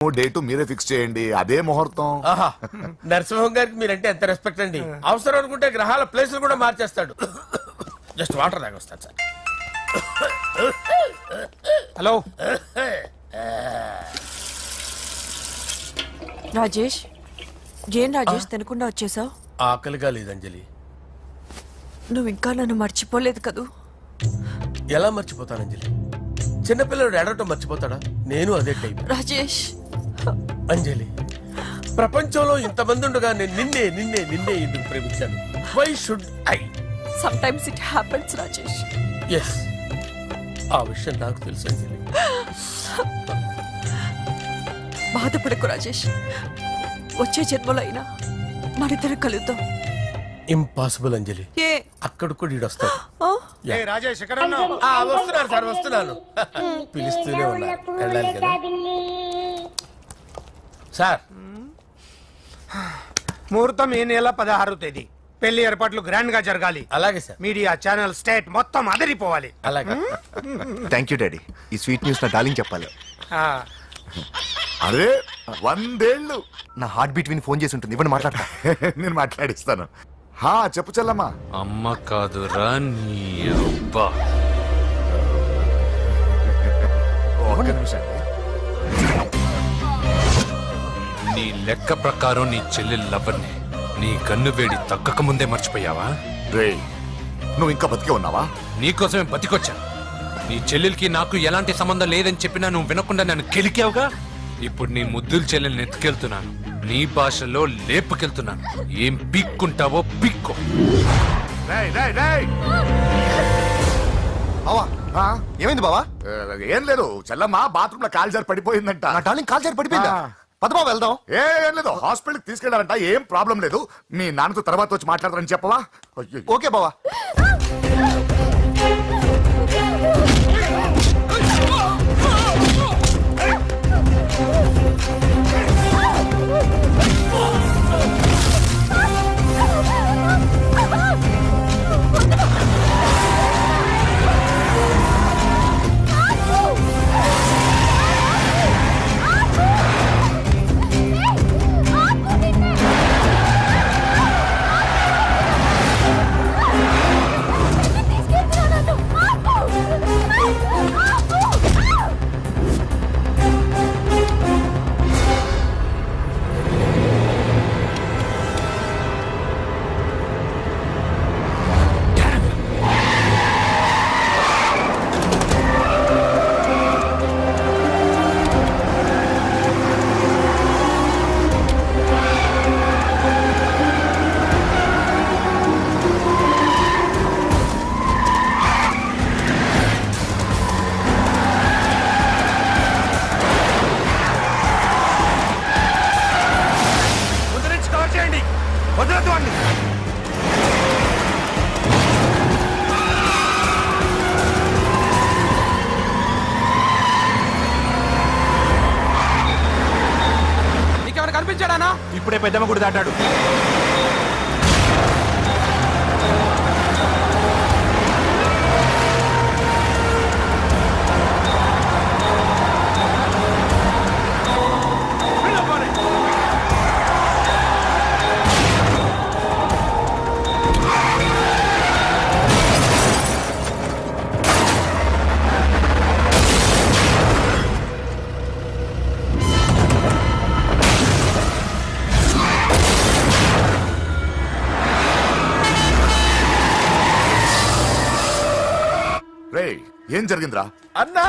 Date మీరే fix చేయండి, అదే ముహూర్తం. ఆహా, నరసింహం గారికి మీరంటే ఎంత రెస్పెక్ట్ అండి. అవసరం అనుకుంటే గ్రహాల ప్లేసులు కూడా మార్చేస్తాడు. జస్ట్ వాటర్ తాగొస్తాను సార్. హలో రాజేష్, ఏం రాజేష్ తినకుండా వచ్చేసావు? ఆకలిగా లేదు అంజలి. నువ్వు ఇంకా నన్ను మర్చిపోలేదు కదూ? ఎలా మర్చిపోతాను అంజలి? చిన్నపిల్లడు ఏడవటం మర్చిపోతాడా? నేను అదే టైప్. రాజేష్, అంజలి, ప్రపంచంలో ఇంతమంది ఉండగా నేను నిన్నే నిన్నే నిన్నే ఎందుకు ప్రేమించాను? Why should I? Sometimes it happens Rajesh. Yes, ఆ విషయం నాకు తెలుసు అంజలి. బాధపడకు రాజేష్, వచ్చే జన్మలో అయినా మనిద్దరు కలుద్దాం. ఇంపాసిబుల్ అంజలి. ఏ అక్కడ కూడా ఈడొస్తాడు. ఆ? రాజేష్ ఎక్కడ వస్తున్నాను సార్, వస్తున్నాను. పిలుస్తూనే ఉన్నారు, వెళ్ళాలి కదా సార్. ముహూర్తం ఈ నెల 16వ తేదీ. పెళ్లి ఏర్పాట్లు గ్రాండ్ గా జరగాలి. అలాగే సార్. మీడియా ఛానల్ స్టేట్ మొత్తం అదిరిపోవాలి. అలాగే. Thank you daddy. ఈ స్వీట్ న్యూస్ నా డార్లింగ్ చెప్పాలి. ఆ, అరే 100 ఏళ్ళు. నా హార్ట్ బీట్ విని ఫోన్ చేసి ఉంటుంది, ఇవ్వండి మాట్లాడతా. నేను మాట్లాడిస్తాను. హా చెప్పు చెల్లమ్మా. అమ్మ కాదురా నీ అబ్బా. ఒక్క నిమిషం. నీ లెక్క ప్రకారం నీ చెల్లెలు లవ్వర్ని నీ కన్ను వేడి తగ్గక ముందే మర్చిపోయావా? రేయ్, నువ్వు ఇంకా బతికే ఉన్నావా? నీకోసమే బతికొచ్చాను. నీ చెల్లెలకి నాకు ఎలాంటి సంబంధం లేదని చెప్పినా నువ్వు వినకుండా నన్ను కెలికావుగా. ఇప్పుడు నీ ముద్దుల చెల్లెల్ని ఎత్తుకెళ్తున్నాను, నీ భాషలో లేపుకెళ్తున్నాను. ఏం పీక్కుంటావో పీక్కో. రేయ్ రేయ్ రేయ్. బావా ఆ? ఏమైంది బావా? ఏం లేదు, చెల్లమ్మ బాత్రూమ్ లో కాలు జారి పడిపోయిందంట. నా డార్లింగ్ కాల్ చేరి పడిపోయిందా? ఆ. పద బావ వెళ్దాం. ఏం లేదు, హాస్పిటల్కి తీసుకెళ్ళారంట. ఏం ప్రాబ్లం లేదు. మీ నాన్నతో తర్వాత వచ్చి మాట్లాడతారని చెప్పవా? అయ్యో. ఓకే బావా. నీకేమైనా కనిపించాడానా? ఇప్పుడే పెద్దమ్మ గుడి దాటాడు. రేయ్, ఏం జరిగిందిరా? అన్నా,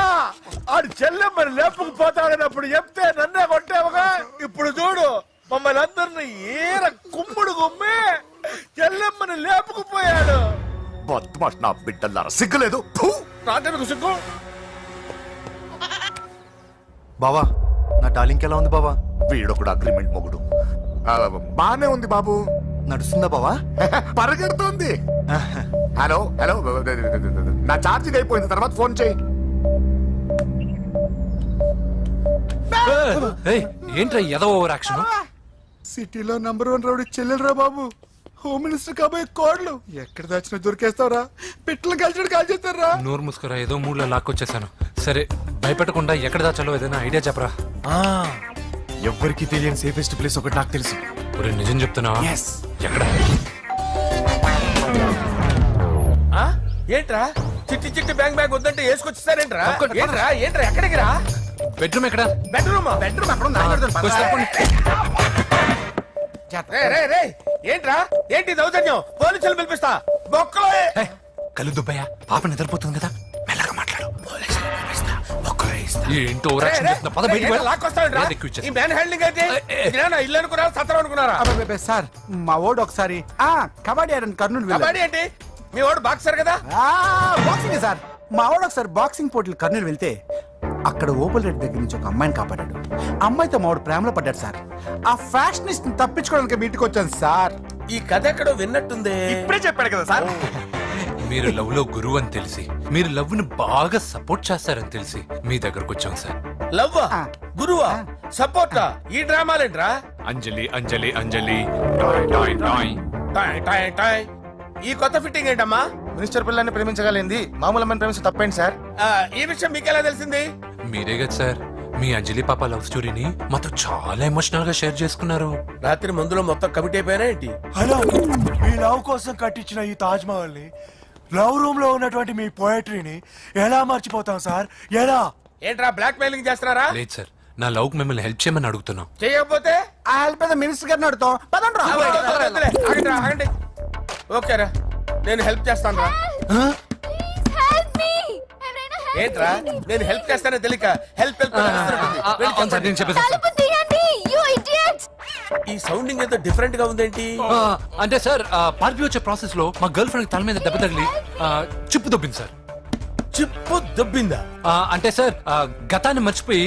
ఆడు చెల్లెమ్మని లేపుకుపోతాడన్నప్పుడు చెప్తే నన్నే కొట్టావుగా. ఇప్పుడు చూడు, మమ్మల్ని అందరిని ఏర కుమ్ముడు కుమ్మి చెల్లెమ్మని లేపుకుపోయాడు. బద్మాష్ నా బిడ్డల్లారా, సిగ్గులేదు? ఫు! నాకెందుకు సిగ్గు? బావా నా డార్లింగ్ ఎలా ఉంది బావా? వీడొకడు అగ్రిమెంట్ మొగుడు. బానే ఉంది బాబు. నడుస్తుందా బావా? పరిగెడుతోంది. హలో హలో, నా ఛార్జింగ్ అయిపోయింది, తర్వాత ఫోన్ చేయి. ఏంట్రా ఎదో ఓవర్ యాక్షన్? సిటీలో #1 రౌడీ చెల్లెలరా బాబు. హోమ్ మినిస్టర్ కాబోయే కోడలు. ఎక్కడ దాచిన దొరికేస్తావరా? పిట్టలు కలిసి కాల్ చేస్తారా? నోరు ముసుకురా, ఏదో మూడ్లో లాక్కొచ్చేసాను. సరే, భయపెట్టకుండా ఎక్కడ దాచాలో ఏదైనా ఐడియా చెప్పరా. ఎవ్వరికి తెలియని సేఫెస్ట్ ప్లేస్ ఒకటి నాకు తెలుసు. ఒరే నిజం చెప్తున్నావా? ఎస్. ఎక్కడ? ఆ? ఏంట్రా చిట్టి చిట్టి బ్యాంక్ బ్యాగ్ వద్దంటే వేసుకొచ్చేసారేంట్రా? తప్పకుండా, ఏంట్రా ఏంట్రా ఎక్కడికి రా? బెడ్రూమ్ ఎక్కడ? బెడ్రూమ్ కొంచెం తప్పండి. రే ఏంట్రా ఏంటి దౌర్జన్యం? పోలీసులు పిలిపిస్తా బొక్కలో ఏయ్, కళ్ళు దుబ్బయ్యా, పాప నిద్రపోతుంది కదా, మెల్లగా మాట్లాడు. పోలీసులు పిలిపిస్తా, ఒక్కరే ఇస్తా. ఏంటో ఓవరాక్షన్ చేస్తున్నా. పద బయటికి వెళ్ళు. లాక్కొస్తావేంట్రా? లేదు, ఎక్కువ ఈ ఇచ్చేస్తా. మ్యాన్ హ్యాండింగ్ అయితే ఇదేనా ఇల్లు అనుకున్నారా సత్రం అనుకున్నారా? అబ్బబ్బబ్బే, సార్ మా ఓడు ఒకసారి కబడ్డీ ఆడని కర్నూలు వెళ్ళాడు. కబడ్డీ ఏంటి? మీ వాడు బాక్సర్ కదా? Boxing sir. మా వాడు ఒకసారి బాక్సింగ్ పోటీలు కర్నూలు వెళ్తే అక్కడ ఓపెల్ రెడ్డి దగ్గర నుంచి ఒక అమ్మాయిని కాపాడాడు. అమ్మాయితో మా వాడు ప్రేమలో పడ్డాడు సార్. ఆ ఫ్యాషనిస్ట్ తప్పించుకోవడానికి మీ ఇంటికి వచ్చాను సార్. ఈ కథ ఎక్కడో విన్నట్టుంది. ఇప్పుడే చెప్పాడు కదా సార్. మీరు లవ్ లో గురువు అని తెలిసి, మీరు లవ్ ని బాగా సపోర్ట్ చేస్తారని తెలిసి మీ దగ్గరకు వచ్చాం సార్. లవ్వా గురువా సపోర్టా? ఈ డ్రామాలేంట్రా? Anjali Anjali Anjali toy toy toy. Toy toy toy. ఈ కొత్త ఫిట్టింగ్ ఏంటమ్మా? మినిస్టర్ పిల్లల్ని ప్రేమించగలిగింది మామూలు అమ్మని ప్రేమించి తప్పేంటి సార్? ఈ విషయం మీకెలా తెలిసింది? మీరే కదా సార్ మీ అంజలి పాప లవ్ స్టోరీని మాతో చాలా ఎమోషనల్ గా షేర్ చేసుకున్నారు. రాత్రి మందులో మొత్తం కమిట్ అయిపోయినా ఏంటి? హలో, మీ లవ్ కోసం కట్టించిన ఈ తాజ్ మహల్ ని, లవ్ రూమ్ లో ఉన్నటువంటి మీ పోయట్రీని ఎలా మర్చిపోతాం సార్? ఎలా? ఏంట్రా బ్లాక్ మెయిలింగ్ చేస్తున్నారా? లేదు సార్, నా లవ్ కి మిమ్మల్ని హెల్ప్ చేయమని అడుగుతున్నాం. చేయకపోతే ఆ హెల్ప్ అయితే మినిస్టర్ గారిని అడుగుతాం. పదండ్రా. వద్దులే, ఆగండి, ఆగండి. ఓకేరా నేను హెల్ప్ చేస్తాను రా. ఏంట్రా నేను హెల్ప్ చేస్తానో తెలియక హెల్ప్ హెల్ప్ అని అరుస్తున్నట్టుంది. వెళ్ళి అవును సార్, నేను చెప్పేసి ఈ సౌండింగ్ ఏదో డిఫరెంట్ గా ఉందేంటి? అంటే సార్ పార్టీ వచ్చే ప్రాసెస్ లో మా గర్ల్ ఫ్రెండ్ తల మీద దెబ్బ తగిలి చిప్పు దొబ్బింది సార్. చిప్పు దొబ్బిందా? అంటే సార్ గతాన్ని మర్చిపోయి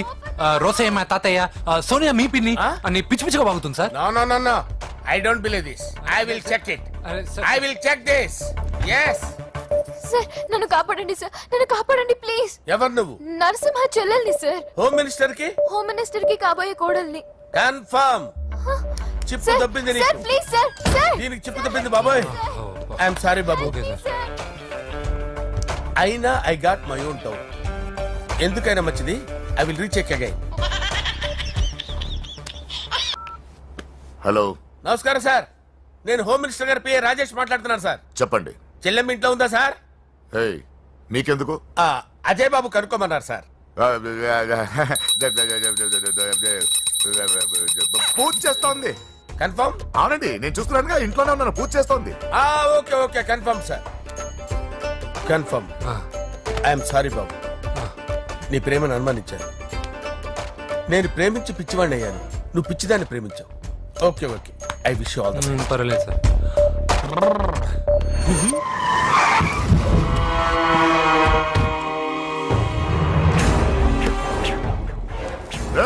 రోసయ్య మా తాతయ్య, సోనియా మీ పిన్ని అని పిచ్చి పిచ్చిగా వాగుతుంది sir. No no no no, I don't believe this. I will check it. అరే sir. I will check this. yes. Sir నన్ను కాపాడండి సార్, నన్ను కాపాడండి ప్లీజ్. ఎవరు నువ్వు? నరసింహ చెల్లెల్ని సార్, హోమ్ మినిస్టర్ కి హోమ్ మినిస్టర్ కి కాబోయే కోడల్ని. కన్ఫర్మ్ చిప్పు సార్ దొబ్బింది సార్ నీకు. ప్లీజ్ సార్, సార్ దీనికి చిప్పు దొబ్బింది బాబోయ్. I'm sorry Babu. సార్. అయినా I got my own town. ఎందుకైనా మంచిది, I will recheck again. Hello, నమస్కారం సార్, నేను హోమ్ మినిస్టర్ గారి పిఏ రాజేష్ మాట్లాడుతున్నాను సార్. చెప్పండి. చెల్లెమ్మ ఇంట్లో ఉందా సార్? హే, మీకెందుకు? అజయ్ బాబు కనుక్కోమన్నారు సార్. పూజ చేస్తోంది. కన్ఫర్మ్? అవునండి, నేను చూస్తున్నానుగా, ఇంట్లోనే ఉన్నాను, పూజ చేస్తోంది. Okay okay confirm sir, confirm. I'm sorry బాబు, నీ ప్రేమను అనుమానించాను. నేను ప్రేమించి పిచ్చివాడిని అయ్యాను, నువ్వు పిచ్చిదాన్ని ప్రేమించావు. Okay okay, I wish all the పర్వాలేదు సార్.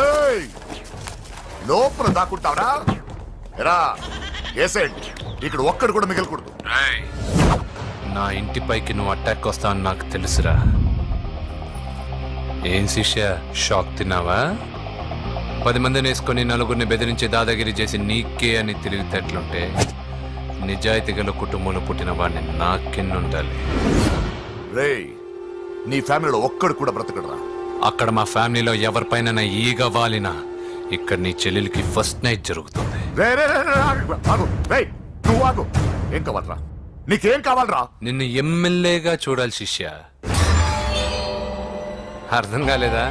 ఏయ్, లోపల దాక్కుంటావరా? ఎరా ఏసేయండి, ఇక్కడ ఒక్కడు కూడా మిగలకూడదు. నా ఇంటిపైకి నువ్వు అటాక్ వస్తావని నాకు తెలుసురా. ఏం శిష్య, షాక్ తిన్నావా? 10 మందిని వేసుకొని నలుగురిని బెదిరించి దాదాగిరి చేసి నీకే అని తిరిగితేట్లుంటే నిజాయితీ గల కుటుంబంలో పుట్టిన వాడిని నాకెన్నుండాలి. రేయ్, నీ ఫ్యామిలీలో ఒక్కడు కూడా బ్రతకడరా. అక్కడ మా ఫ్యామిలీలో ఎవరిపైన ఈగ వాలినా ఇక్కడ నీ చెల్లెలికి ఫస్ట్ నైట్ జరుగుతుంది. రే రే రే రే, ఆగు. రేయ్, నువ్వు ఆగు. ఏం కావాలరా? నీకేం కావాలరా? నిన్ను ఎమ్మెల్యేగా చూడాలి శిష్య. అర్థం కాలేదా?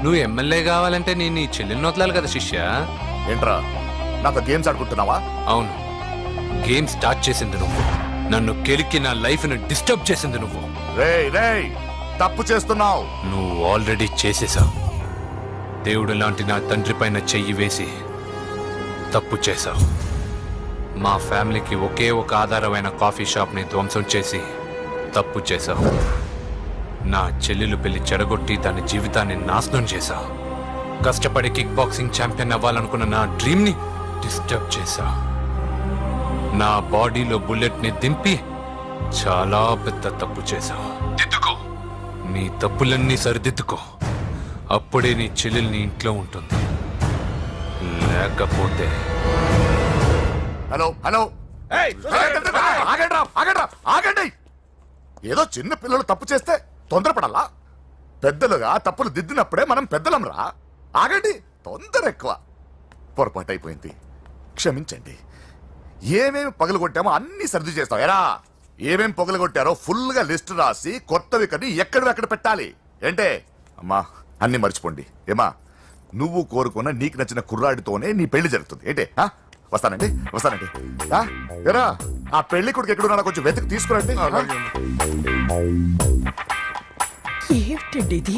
నువ్వు ఎమ్మెల్యే కావాలంటే నేను నీ చెల్లెల్ని వదలాలి కదా శిష్య. ఏంట్రా, నాతో గేమ్స్ ఆడుకుంటున్నావా? అవును, గేమ్ స్టార్ట్ చేసింది నువ్వు, నన్ను కెలికి నా లైఫ్ ను డిస్టర్బ్ చేసింది నువ్వు. రేయ్ రేయ్, తప్పు చేస్తున్నావు. నువ్వు ఆల్రెడీ చేసేసావు. దేవుడు లాంటి నా తండ్రి పైన చెయ్యి వేసి తప్పు చేశావు. మా ఫ్యామిలీకి ఒకే ఒక ఆధారమైన కాఫీ షాప్ ని ధ్వంసం చేసి తప్పు చేశావు. నా చెల్లెలు పెళ్లి చెడగొట్టి దాని జీవితాన్ని నాశనం చేశావు. కష్టపడి కిక్ బాక్సింగ్ ఛాంపియన్ అవ్వాలనుకున్న నా డ్రీమ్ ని డిస్టర్బ్ చేశావు. నా బాడీలో బుల్లెట్ ని దింపి చాలా పెద్ద తప్పు చేశావు. దిద్దుకో, నీ తప్పులన్నీ సరిదిద్దుకో, అప్పుడే నీ చెల్లెలు నీ ఇంట్లో ఉంటుంది. లేకపోతే హలో హలో, ఆగండి. ఏదో చిన్న పిల్లలు తప్పు చేస్తే తొందరపడాలా? పెద్దలుగా తప్పులు దిద్దినప్పుడే మనం పెద్దలంరా. ఆగండి, తొందర ఎక్కువ. పొరపాటు అయిపోయింది, క్షమించండి. ఏమేమి పగలగొట్టామో అన్ని సర్ది చేస్తాం. ఎరా ఏమేం పగలగొట్టారో ఫుల్ గా లిస్ట్ రాసి కొత్తవి కని ఎక్కడ పెట్టాలి. ఏంటే అమ్మా అన్ని మర్చిపోండి. ఏమా నువ్వు కోరుకున్న నీకు నచ్చిన కుర్రాడితోనే నీ పెళ్లి జరుగుతుంది. ఏంటే వస్తానండి. ఎరా ఆ పెళ్లి కొడుకు ఎక్కడున్నా కొంచెం వెతికి తీసుకురండి. ఏమిటండి ఇది?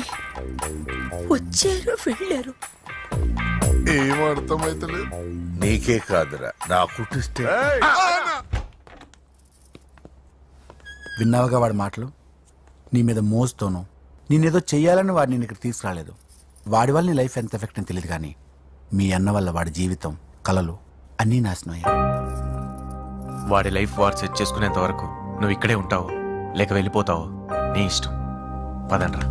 వచ్చారు వెళ్ళారు. ఏం అర్థమైతలేదు. నీకే కాదురా నా కుట్టిస్తే. విన్నావుగా వాడి మాటలు? నీ మీద మోజుతోనూ నేనేదో చెయ్యాలని వాడిని నేను ఇక్కడ తీసుకురాలేదు. వాడి వల్ల నీ లైఫ్ ఎంత ఎఫెక్ట్ అని తెలియదు, కానీ మీ అన్న వల్ల వాడి జీవితం, కలలు అన్నీ నాశనం అయ్యాయి. వాడి లైఫ్ వాడు సెట్ చేసుకునేంత వరకు నువ్వు ఇక్కడే ఉంటావు లేక వెళ్ళిపోతావు, నీ ఇష్టం. పదండ్రా.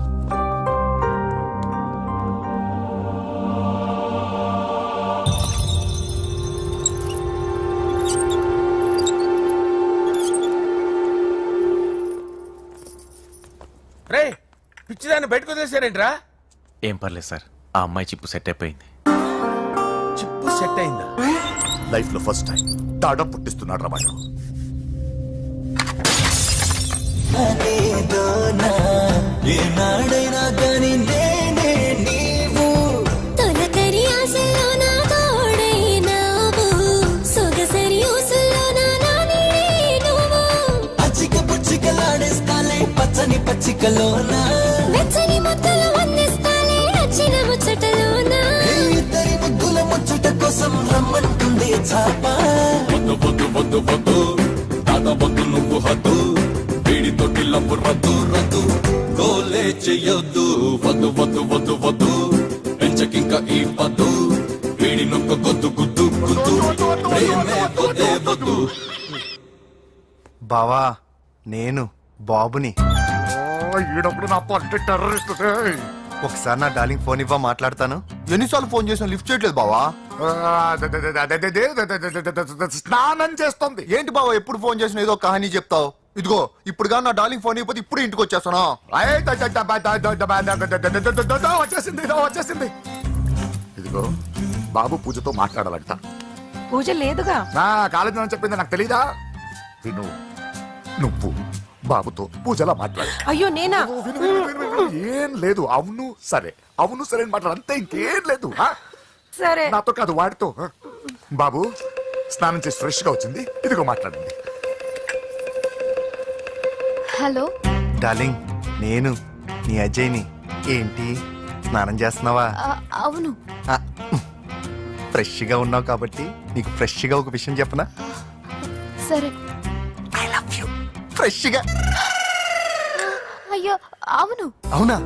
రే పిచ్చిదాన్ని బయటకు వదిలేశారేంట్రా? ఏం పర్లేదు సార్, ఆ అమ్మాయి చిప్పు సెట్ అయిపోయింది. చిప్పు సెట్ అయిందా? లైఫ్ లో ఫస్ట్ టైం తాడ పుట్టిస్తున్నాడు రా వాడు. తొలకరి ఆశలో నా తోడైనావు, సొగసరి ఊసులో నా నాని నువ్వు. పచ్చని పచ్చికలోన వెచ్చని ముద్దలు అందిస్తాలే నచ్చిన ముచ్చటలోన. ఇద్దరి ముద్దుల ముచ్చట కోసం రమ్మంటుంది చాప. వద్దు వద్దు వద్దు వద్దు దాదా వద్దు నువ్వు హద్దు, వీడి తోటి లవ్వు రద్దు రద్దు, గోలే చెయ్యొద్దు. వద్దు వద్దు వద్దు వద్దు పెంచకింక ఈ పద్దు, వీడి నొక్క గొద్దు గుద్దు గుద్దు, ప్రేమే వద్దే వద్దు. బావా నేను బాబుని. ఈడప్పుడు నా పట్టు టెర్రరిస్ట్. ఒకసారి నా డార్లింగ్ ఫోన్ ఇవ్వ, మాట్లాడతాను. ఎన్నిసార్లు ఫోన్ చేసినా లిఫ్ట్ చేయట్లేదు బావా. స్నానం చేస్తుంది. ఏంటి బావా ఎప్పుడు ఫోన్ చేసినా ఏదో కహానీ చెప్తావు. ఇదిగో ఇప్పుడు నా డార్లింగ్ ఫోన్ ఇవ్వకపోతే ఇప్పుడు ఇంటికి వచ్చేస్తాను. వచ్చేసింది. ఇదిగో బాబు పూజతో మాట్లాడాలంట. పూజ లేదుగా. నా కాలేజీ అని చెప్పింది నాకు తెలీదా? విను, నువ్వు బాబుతో పూజలా మాట్లాడు. అయ్యో నేనా? ఏం లేదు. అవును సరే అని మాట్లాడు, అంతే, ఇంకేం లేదు. సరే. నాతో కాదు వాడితో. బాబు స్నానం చేసి ఫ్రెష్ గా వచ్చింది, ఇదిగో మాట్లాడండి. హలో డార్లింగ్ నేను నీ అజయ్ని. ఏంటి స్నానం చేస్తున్నావా? అవును. ఫ్రెష్ గా ఉన్నావు కాబట్టి నీకు ఫ్రెష్ గా ఒక విషయం చెప్పనా? సరే. I love you. ఫ్రెష్ గా. అయ్యో అవును. అవునా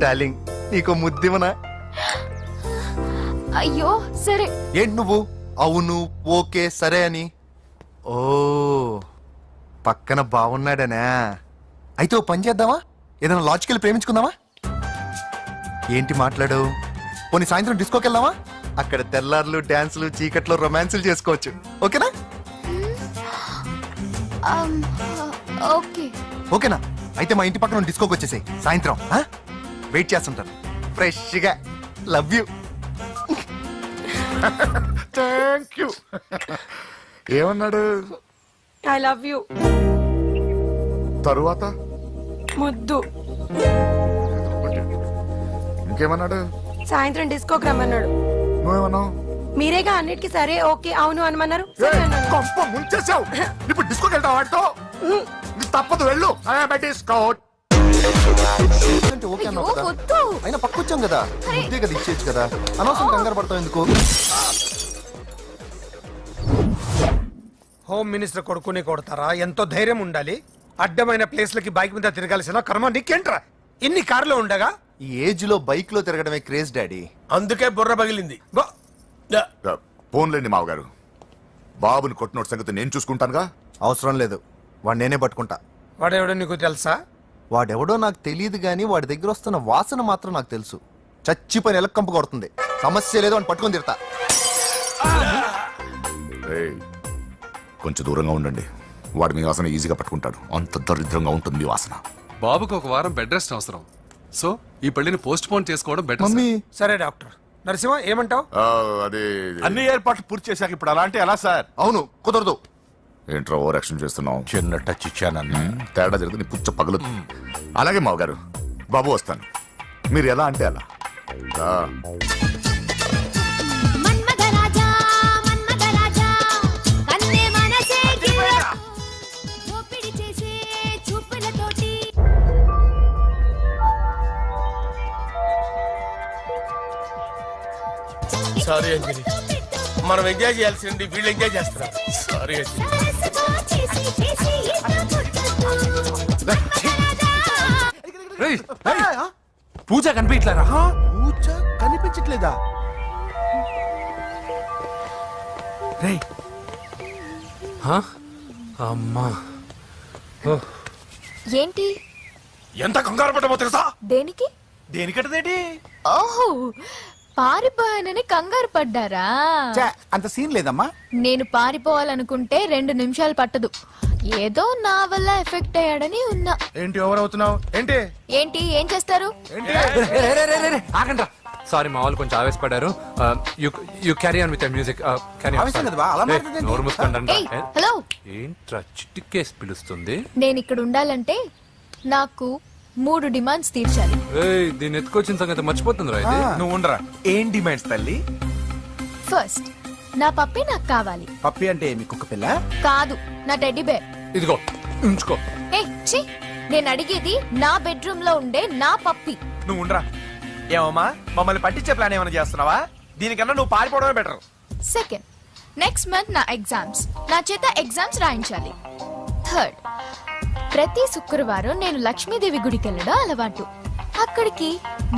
డార్లింగ్, నీకు ముద్దివనా? అయ్యో సరే. ఏంటి నువ్వు అవును ఓకే సరే అని? ఓ పక్కన బాగున్నాడనా? అయితే ఓ పని చేద్దామా? ఏదైనా లాజికల్ ప్రేమించుకుందామా? ఏంటి మాట్లాడు? పోనీ సాయంత్రం డిస్కోకి వెళ్దామా? అక్కడ తెల్లార్లు డాన్సులు చీకట్లో రొమాన్సులు చేసుకోవచ్చు. ఓకేనా? ఓకే. ఓకేనా? అయితే మా ఇంటి పక్కన డిస్కోకి వచ్చేసాయి సాయంత్రం. వెయిట్ చేస్తుంటాను ఫ్రెష్గా. Love you. Thank you. ఏమన్నాడు? I love you. తరువాత ముద్దు. ఇంకేమన్నాడు? సాయంత్రం డిస్కోకి రమ్మన్నాడు. నువ్వేమన్నావు? మీరేగా అన్నిటికీ సరే ఓకే అవును అనమన్నారు. సరే అన్నాను. కొంప ముంచేసావు. ఇప్పుడు డిస్కోకి వెళ్తావు వాడితో? తప్పదు, వెళ్ళు. డిస్కో. అంటే ఓకే అయ్యో అన్నావు కదా. వద్దు. అయినా పక్కొచ్చాం కదా, ముద్దే కదా ఇచ్చేయచ్చు కదా. అనవసరం కంగారు పడతావు ఎందుకు? హోమ్ మినిస్టర్ కొడుకుని కొడతారా? ఎంతో ధైర్యం ఉండాలి. అడ్డమైన ప్లేస్లకి బైక్ మీద తిరగాల్సిన కర్మ నీకేంట్రా? ఇన్ని కార్లో ఉండగా ఈ ఏజ్ లో బైక్ లో తిరగడమే క్రేజ్ డాడీ. అందుకే బుర్ర పగిలింది. ఫోన్లేండి మావగారు, బాబుని కొట్టినోటి సంగతి నేను చూసుకుంటానుగా. అవసరం లేదు, వాడు నేనే పట్టుకుంటా. వాడెవడో నీకు తెలుసా? వాడెవడో నాకు తెలియదు కానీ వాడి దగ్గర వస్తున్న వాసన మాత్రం నాకు తెలుసు. చచ్చిపోయిన ఎలక్కంపు కొడుతుంది. సమస్య లేదు అని పట్టుకొని తిడతా. కొంచెం దూరంగా ఉండండి, వాడు మీ వాసన ఈజీగా పట్టుకుంటాడు. అంత దరిద్రంగా ఉంటుంది మీ వాసన. బాబుకు ఒక వారం బెడ్ రెస్ట్ అవసరం. సో ఈ పెళ్లిని పోస్ట్ పోన్ చేసుకోవడం బెటర్. మమ్మీ సరే డాక్టర్, నరసింహ ఏమంటావు? అది అన్ని ఏర్పాట్లు పూర్తి చేశాక ఇప్పుడు అలాంటి ఎలా సార్? అవును కుదరదు. ఏంట్రా ఓవర్ యాక్షన్ చేస్తున్నావు? చిన్న టచ్ ఇచ్చానన్నా. తేడా జరిగితే నీ పుచ్చ పగలు. అలాగే మావగారు, బాబు వస్తాను. మీరు ఎలా అంటే అలా. రా. మన్మథరాజా, మన్మథరాజా, కన్నే మనసే గిల్ల. దోపిడి చేసే చూపులతోటి. సారీ అంజలి, మనం ఎంజాయ్ చేయాల్సింది వీళ్ళు ఎంజాయ్ చేస్తున్నారు. సారీ అంజలి. సరసగా చేసి చేసి ఇట్లా ముట్టుతూ. పూజ కనిపించలేరా? పూజ కనిపించట్లేదా? రేయ్ అమ్మా ఏంటి? ఎంత కంగారు పడ్డమో తెలుసా? దేనికి? దేనికంటదేంటి? ఓహో, పారిపోయానని కంగారు పడ్డారా? ఛే, అంత సీన్ లేదమ్మా. నేను పారిపోవాలనుకుంటే 2 నిమిషాలు పట్టదు. ఏదో నా వల్ల ఎఫెక్ట్ అయ్యాడని ఉన్నా. ఏంటి ఓవర్ అవుతున్నావు? ఏంటి ఏంటి ఏం చేస్తారు? ఆగండ్రా. సారీ, మా వాళ్ళు కొంచెం ఆవేశపడ్డారు. You carry on with music. ఆవేశం కదా బా, అలా మాట్లాడేదేంటి? నోరు మూసుకోండి. ఏయ్, హలో. ఏంట్రా చిట్టికేసి పిలుస్తుంది? నేను ఇక్కడ ఉండాలంటే నాకు 3 డిమాండ్స్ తీర్చాలి. ఏయ్, దీన్ని ఎత్తుకొచ్చిన సంగతి మర్చిపోతుందిరా ఇది. నువ్వు ఉండరా. ఏం డిమాండ్స్ తల్లి? ఫస్ట్, నా పప్పి నాకు కావాలి. పప్పి అంటే మీ కుక్క పిల్ల? కాదు, నా టెడ్డీ బేర్. ఇదిగో ఉంచుకో. ఏ ఛీ, నేను అడిగేది నా బెడ్రూమ్ లో ఉండే నా పప్పి. నువ్వు ఉండరా. ఏమమ్మా, మమ్మల్ని పట్టించే ప్లాన్ ఏమైనా చేస్తున్నావా? దీనికన్నా నువ్వు పారిపోవడమే బెటర్. సెకండ్, నెక్స్ట్ మంత్ నా ఎగ్జామ్స్, నా చేత ఎగ్జామ్స్ రాయించాలి. థర్డ్, ప్రతి శుక్రవారం నేను లక్ష్మీదేవి గుడికి వెళ్ళడం అలవాటు. అక్కడికి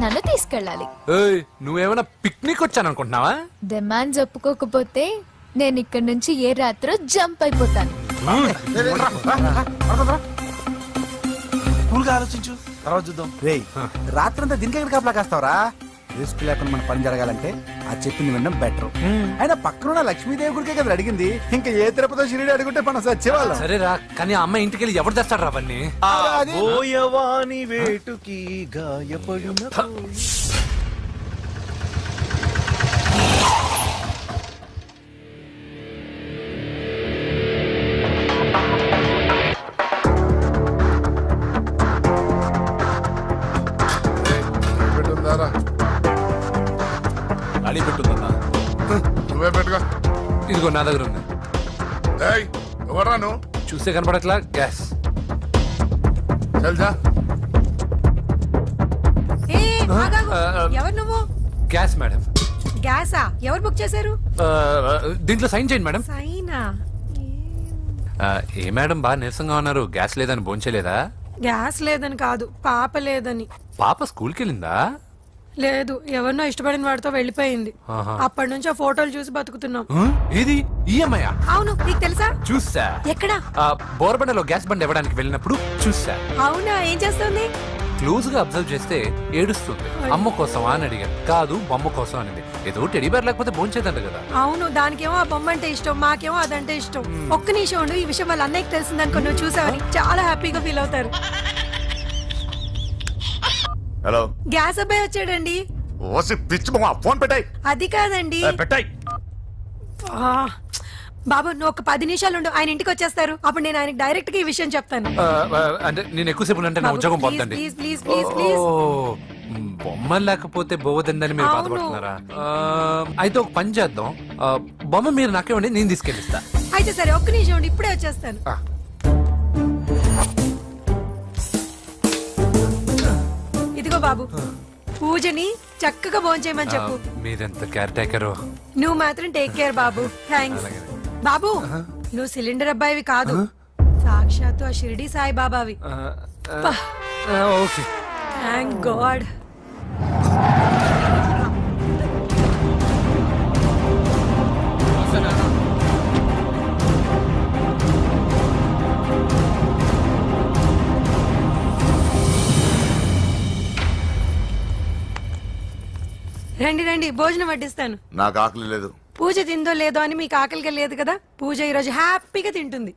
నన్ను తీసుకెళ్ళాలి. ఏయ్, నువ్వేమైనా పిక్నిక్ వచ్చాననుకుంటున్నావా? డిమాండ్స్ ఒప్పుకోకపోతే నేను ఇక్కడ నుంచి ఏ రాత్రో జంప్ అయిపోతాను. కూల్గా ఆలోచించు, తర్వాత చూద్దాం. రేయ్ రాత్రంతా దీనికి ఎక్కడ కాపలా కాస్తావరా? రిస్క్ లేకుండా మన పని జరగాలంటే ఆ చెప్పింది వినడం బెటర్. అయినా పక్కన లక్ష్మీదేవి గుడికే కదా అడిగింది. ఇంకా ఏ తిరుపతి షిరిడి అడుగుంటే మనం సచ్చేవాళ్ళం. సరేరా, కానీ ఆ అమ్మాయి ఇంటికి వెళ్ళి ఎవరు తెస్తాడు రా అవన్నీ? బోయవాని వేటుకి గాయపడిన అడి పెట్టుందన్నా. నువ్వే పెట్టుకో. ఇదిగో నా దగ్గర ఉంది. ఏయ్, ఎవడ్రా నువ్వు? చూస్తే కనపడట్లా? గ్యాస్. చల్జా. ఎవరు నువ్వు? Gas madam. గ్యాసా? ఎవరు బుక్ చేశారు? దీంట్లో సైన్ చేయండి మేడం. సైనా? ఏ మేడం బాగా నీరసంగా ఉన్నారు? గ్యాస్ లేదని భోంచలేదా? గ్యాస్ లేదని కాదు, పాప లేదని. పాప స్కూల్కి వెళ్ళిందా? లేదు, ఎవరినో ఇష్టపడిన వాడితో వెళ్ళిపోయింది. ఆహా. అప్పటి నుంచి ఆ ఫోటోలు చూసి బతుకుతున్నాం. ఏది ఈఎంఐ? అవును, నీకు తెలుసా? చూసా. ఎక్కడా? బోర్బండలో గ్యాస్ బండ్ ఇవ్వడానికి వెళ్ళినప్పుడు చూసా. అవునా, ఏం చేస్తుంది? క్లోజ్ గా అబ్జర్వ్ చేస్తే ఏడుస్తుంది. అమ్మ కోసమా అని అడిగాను. కాదు, బొమ్మ కోసం అనింది. ఏదో టెడీ బేర్ లేకపోతే భోంచేదంట కదా. అవును, దానికేమో ఆ బొమ్మ అంటే ఇష్టం, మాకేమో అదంటే ఇష్టం. ఒక్క నిమిషం ఉండు, ఈ విషయం వాళ్ళ అన్నయ్యకి తెలిసిందనుకో, నువ్వు చూసావని చాలా హ్యాపీగా ఫీల్ అవుతారు. హలో, గ్యాస్ అబ్బాయి వచ్చాడండి. ఓసి పిచ్చి బొమ్మ, ఫోన్ పెట్టాయి. అది కాదండి. పెట్టాయి. ఆ, బాబు నువ్వు ఒక 10 నిమిషాలు ఉండు, ఆయన ఇంటికి వచ్చేస్తారు. అప్పుడు నేను ఆయనకి డైరెక్ట్ గా ఈ విషయం చెప్తాను. అంటే నేను ఎక్కువసేపు అంటే నా బాబు, ఉద్యోగం ప్లీజ్, పోతుంది. Please, please, please, please. బొమ్మ లేకపోతే బోవదందని మీరు అవును. బాధపడుతున్నారా? అయితే ఒక పని చేద్దాం. బొమ్మ మీరు నాకేమండి, నేను తీసుకెళ్ళిస్తా. అయితే సరే, ఒక్క నిమిషం ఉండి ఇప్పుడే వచ్చేస్తాను. ఇదిగో బాబు, పూజని చక్కగా భోంచేయమని చెప్పు. మీరెంత కేర్ టేకరు. నువ్వు మాత్రం టేక్ కేర్ బాబు. థ్యాంక్స్ బాబు. నువ్వు సిలిండర్ అబ్బాయివి కాదు, సాక్షాత్తు ఆ షిరిడి సాయి బాబావి. Okay, thank God. రండి రండి, భోజనం వడ్డిస్తాను. నాకు ఆకలి లేదు. పూజ తిందో లేదో అని మీకు ఆకలిగా లేదు కదా. పూజ ఈరోజు హ్యాపీగా తింటుంది.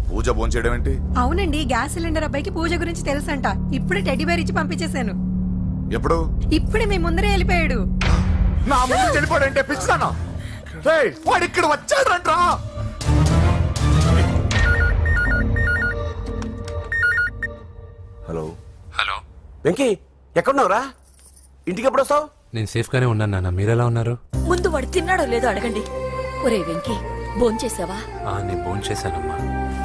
పూజ భోంచేయడం ఏంటి? అవునండి, గ్యాస్ సిలిండర్ అబ్బాయికి పూజ గురించి తెలుసంట. ఇప్పుడే టెడ్డీ బేర్ ఇచ్చి పంపించేశాను. ఎప్పుడు ఇప్పుడే మీ ముందరే వెళ్ళిపోయాడు. నా ముందు చెడిపోడంటే పిచ్చిదానా? రేయ్, వాడు ఇక్కడ వచ్చాడంట్రా. హలో హలో, వెంకీ ఎక్కడున్నావురా? ఇంటికి ఎప్పుడు వస్తావు? నేను సేఫ్ గానే ఉన్నాను నాన్న. మీరెలా ఉన్నారు? ముందు వాడు తిన్నాడో లేదో అడగండి. ఒరే వెంకీ, భోంచేసావా? నేను ఫోన్ చేశానమ్మా.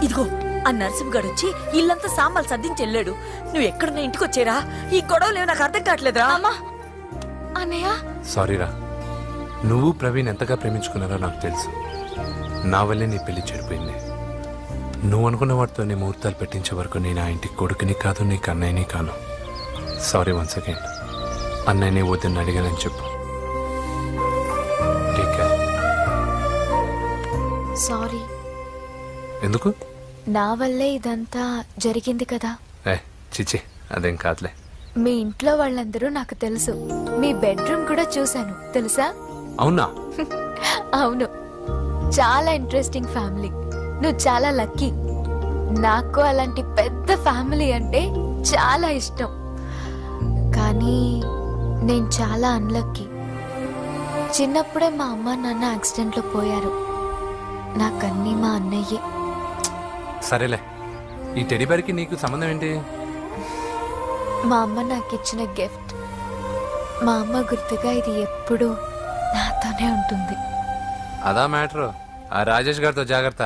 ఇదిగో ఆ నరసింహగాడు వచ్చి ఇల్లంతా సామాన్లు సర్దించి వెళ్ళాడు. నువ్వు ఎక్కడున్నా ఇంటికి వచ్చేరా? ఈ గొడవలేవు నాకు అర్థం కావట్లేదురా. అమ్మా అన్నయ్య సారీరా. నువ్వు ప్రవీణ్ ఎంతగా ప్రేమించుకున్నారో నాకు తెలుసు. నా వల్లే నీ పెళ్లి చెడిపోయింది. నువ్వు అనుకున్న వాటితో నీ ముహూర్తాలు పెట్టించే వరకు నేను ఆ ఇంటికి కొడుకుని కాదు, నీకు అన్నయ్యని కాను. Sorry once again. అన్నయ్యని వద్దని అడిగానని చెప్పు. Take care. సారీ. ఎందుకు? నా వల్లే ఇదంతా జరిగింది కదా. చిచి, అదేం కాదులే. మీ ఇంట్లో వాళ్ళందరూ నాకు తెలుసు. మీ బెడ్రూమ్ కూడా చూశాను తెలుసా? అవునా? అవును, చాలా ఇంట్రెస్టింగ్ ఫ్యామిలీ. నువ్వు చాలా లక్కీ. నాకు అలాంటి పెద్ద ఫ్యామిలీ అంటే చాలా ఇష్టం. కానీ నేను చాలా అన్లక్కీ. చిన్నప్పుడే మా అమ్మ నాన్న యాక్సిడెంట్లో పోయారు. నాకన్నీ మా అన్నయ్యే. సరేలే, ఈ టెడీబేర్కి నీకు సంబంధం ఏంటి? మా అమ్మ నాకు ఇచ్చిన గిఫ్ట్. మా అమ్మ గుర్తుగా ఇది ఎప్పుడూ నాతోనే ఉంటుంది. అదా మ్యాటర్. ఆ రాజేష్ గారితో జాగ్రత్త.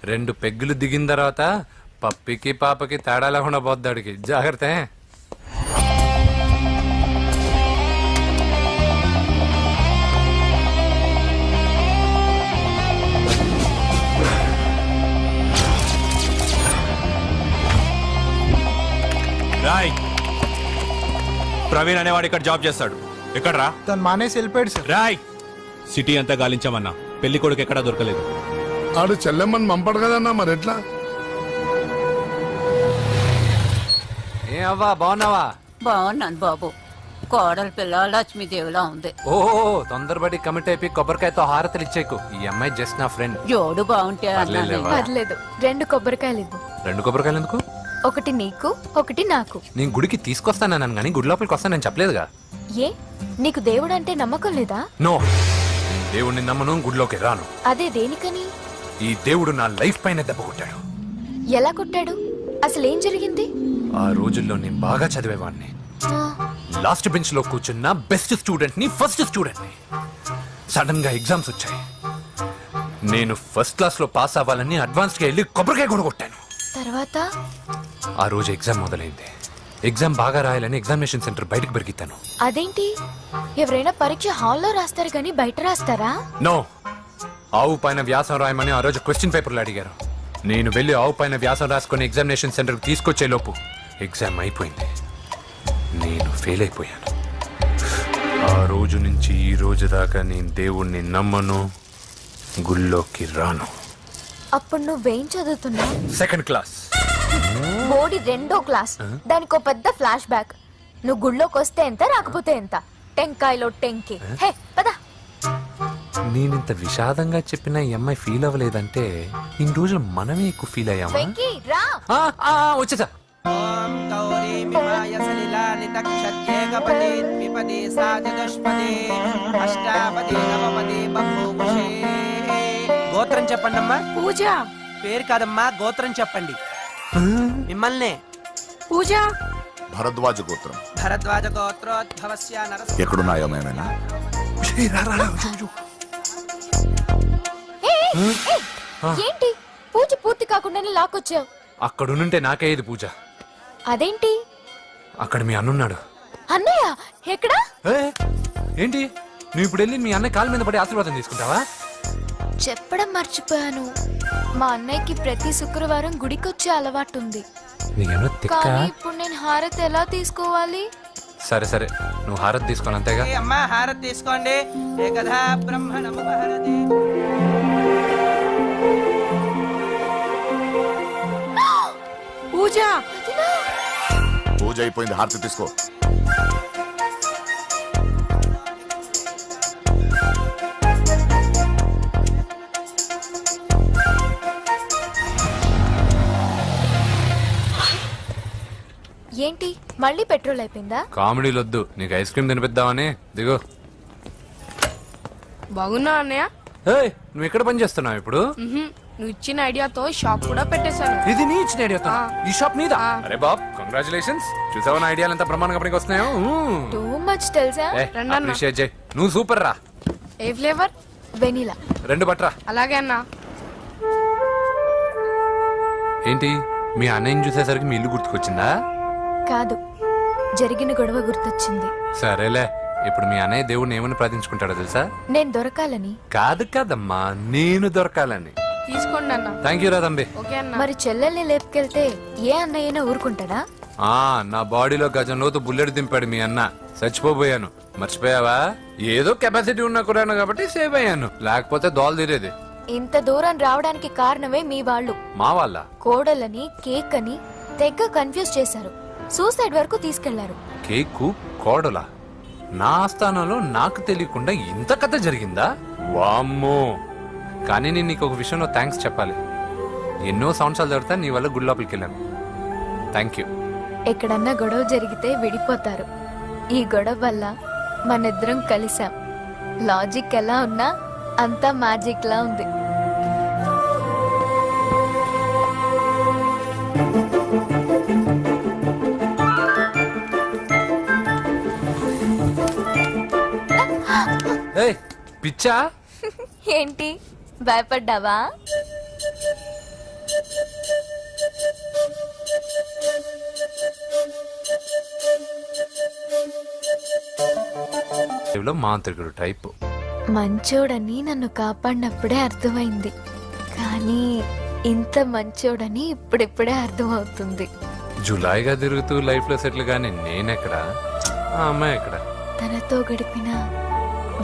2 పెగ్గులు దిగిన తర్వాత పప్పికి పాపకి తేడా లేకుండా పోద్దాడికి. జాగ్రత్త. రాయ్, ప్రవీణ్ అనేవాడు ఇక్కడ జాబ్ చేస్తాడు. ఎక్కడ్రా? తను మానేసి వెళ్ళిపోయాడు సార్. రాయ్, సిటీ అంతా గాలించామన్నా, పెళ్లి కొడుకు ఎక్కడా దొరకలేదు. ఆడు చెల్లెమ్మని పంపడు కదన్నా, మరి ఎట్లా? ఏ అవ్వా, బాగున్నావా? బాగున్నాను బాబు. కోడలి పిల్ల లక్ష్మీదేవిలా ఉంది. ఓహో, తొందరపడి కమిట్ అయిపోయి కొబ్బరికాయతో హారతలు ఇచ్చేకు. ఈ అమ్మాయి జస్ట్ నా ఫ్రెండ్. జోడు బాగుంటే పర్లేదులేవా? పర్లేదు, 2 కొబ్బరికాయలు ఇవ్వు. 2 కొబ్బరికాయలు ఎందుకు? ఒకటి నీకు, ఒకటి నాకు. నేను గుడికి తీసుకొస్తానన్నాను కానీ గుడి లోపలికి వస్తానని చెప్పలేదుగా. ఏ, నీకు దేవుడు అంటే నమ్మకం లేదా? నో, నేను దేవుడిని నమ్మను, గుడిలోకి రాను. అదే దేనికని? ఈ దేవుడు నా లైఫ్ పైన దెబ్బ కొట్టాడు. ఎలా కొట్టాడు? అసలు ఏం జరిగింది? ఆ రోజుల్లో నేను బాగా చదివేవాడిని. ఆ, లాస్ట్ బెంచ్ లో కూర్చున్న బెస్ట్ స్టూడెంట్ ని, ఫస్ట్ స్టూడెంట్ ని. సడన్ గా ఎగ్జామ్స్ వచ్చాయి. నేను ఫస్ట్ క్లాస్ లో పాస్ అవ్వాలని అడ్వాన్స్ గా వెళ్ళి కొబ్బరికాయ కూడా కొట్టాను. తర్వాత? ఆ రోజు ఎగ్జామ్ మొదలైంది. ఎగ్జామ్ బాగా రాయాలని ఎగ్జామినేషన్ సెంటర్ బయటకు పెరిగితాను. అదేంటి, ఎవరైనా పరీక్ష హాల్లో రాస్తారు కానీ బయట రాస్తారా? నో, ఆవు పైన వ్యాసం రాయమని ఆ రోజు క్వశ్చన్ పేపర్లు అడిగారు. నేను వెళ్ళి ఆవు పైన వ్యాసం రాసుకుని ఎగ్జామినేషన్ సెంటర్కి తీసుకొచ్చే లోపు ఎగ్జామ్ అయిపోయింది. నేను ఫెయిల్ అయిపోయాను. ఆ రోజు నుంచి ఈ రోజు దాకా నేను దేవుణ్ణి నమ్మను, గుళ్ళోకి రాను. అప్పుడు నువ్వేం చదువుతున్నావు? 2nd class. బోడి 2వ క్లాస్. దానికో పెద్ద ఫ్లాష్ బ్యాక్. నువ్వు గుళ్ళోకి వస్తే ఎంత, రాకపోతే ఎంత. టెంకాయలో టెంకి. హే పద. నేనింత విషాదంగా చెప్పిన ఈ అమ్మాయి ఫీల్ అవ్వలేదంటే ఇన్ని రోజులు మనమే ఎక్కువ ఫీల్ అయ్యామా? వెంకీ రా. వచ్చేసా. గోత్రం చెప్పండి అమ్మా. పూజ. పేరు కాదమ్మా, గోత్రం చెప్పండి. మిమ్మల్ని. పూజ. భరద్వాజ గోత్రం. భరద్వాజ గోత్రోద్భవస్య నరసింహ. ఎక్కడున్నాయో మేమైనా? ఏంటి పూజ పూర్తి కాకుండానే లాక్కొచ్చావు? అక్కడుంటే నాకే ఇది పూజ. అదేంటి? అక్కడ మీ అన్నున్నాడు. అన్నయ్య ఎక్కడా? ఏంటి, నువ్వు ఇప్పుడు వెళ్ళి మీ అన్నయ్య కాళ్ళ మీద పడి ఆశీర్వాదం తీసుకుంటావా? చెప్పడం మర్చిపోయాను. మా అన్నయ్యకి ప్రతి శుక్రవారం గుడికొచ్చే అలవాటు ఉంది. నీకేమో తిక్క. కానీ ఇప్పుడు నేను హారతి ఎలా తీసుకోవాలి? సరే సరే, నువ్వు హారతి తీసుకోవాలి అంతేగా. ఏ అమ్మా, హారతి తీసుకోండి. ఏకదా బ్రహ్మణం హారతి. పూజ. పూజ అయిపోయింది, హారతి తీసుకో. ఏంటి మళ్ళీ పెట్రోల్ అయిపోయిందా? కామెడీలు వద్దు, నీకు ఐస్ క్రీమ్ తినిపిద్దామని. దిగు. బాగున్నా అన్నయ్య? ఏయ్, నువ్వు ఎక్కడ పని చేస్తున్నావు ఇప్పుడు? నువ్వు ఇచ్చిన ఐడియాతో షాప్ కూడా పెట్టేశాను. ఇది నీ ఇచ్చిన ఐడియా. ఈ షాప్ నీదా? అరే బాబ్, కంగ్రాచులేషన్స్. చూసావా నా ఐడియాలు ఎంత బ్రహ్మాండంగా పనికి వస్తున్నాయో? టూ మచ్ తెలుసా? అప్రిషియేట్ చేయి. నువ్వు సూపర్ రా. ఏ ఫ్లేవర్? వెనీలా. 2 బట్రా. అలాగే అన్నా. ఏంటి, మీ అన్నయ్యని చూసేసరికి మీ ఇల్లు గుర్తుకొచ్చిందా? కాదు, జరిగిన గొడవ గుర్తొచ్చింది. సరేలే, ఇప్పుడు మీ అన్నయ్య దేవుడిని ఏమని ప్రార్థించుకుంటాడో తెలుసా? నేను దొరకాలని. కాదు కాదమ్మా, నేను దొరకాలని. తీసుకోండి అన్న. థ్యాంక్ యూ రా తంబి. ఓకే అన్న. మరి చెల్లెల్ని లేపుకెళ్తే ఏ అన్నయ్యైనా ఊరుకుంటాడా? నా బాడీలో గజం లోతు బుల్లెట్ దింపాడు మీ అన్న. చచ్చిపోబోయాను. మర్చిపోయావా? ఏదో కెపాసిటీ ఉన్న కురాను కాబట్టి సేవ్ అయ్యాను, లేకపోతే దోలు తీరేది. ఇంత దూరం రావడానికి కారణమే మీ వాళ్ళు. మా వాళ్ళ కోడలని కేక్ అని తెగ కన్ఫ్యూజ్ చేశారు. సూసైడ్ వరకు తీసుకెళ్లారు. కేకు కోడలా? నా ఆస్థానంలో నాకు తెలియకుండా ఇంత కథ జరిగిందా? వామ్మో. కానీ నేను నీకు ఒక విషయంలో థ్యాంక్స్ చెప్పాలి. ఎన్నో సంవత్సరాలు జరుగుతా నీ వల్ల గుడి లోపలికి వెళ్ళాను. Thank you. ఎక్కడన్నా గొడవ జరిగితే విడిపోతారు. ఈ గొడవ వల్ల మనిద్దరం కలిసాం. లాజిక్ ఎలా ఉన్నా అంతా మ్యాజిక్ లా ఉంది. ఏయ్, పిచ్చా? ఏంటి భయపడ్డావా? మాంత్రికుడు టైప్. మంచోడని నన్ను కాపాడినప్పుడే అర్థమైంది, కానీ ఇంత మంచోడని ఇప్పుడిప్పుడే అర్థమవుతుంది. జులాయిగా తిరుగుతూ లైఫ్ లో సెటిల్ గానీ నేనెక్కడా, ఆ అమ్మాయి ఎక్కడ? తనతో గడిపిన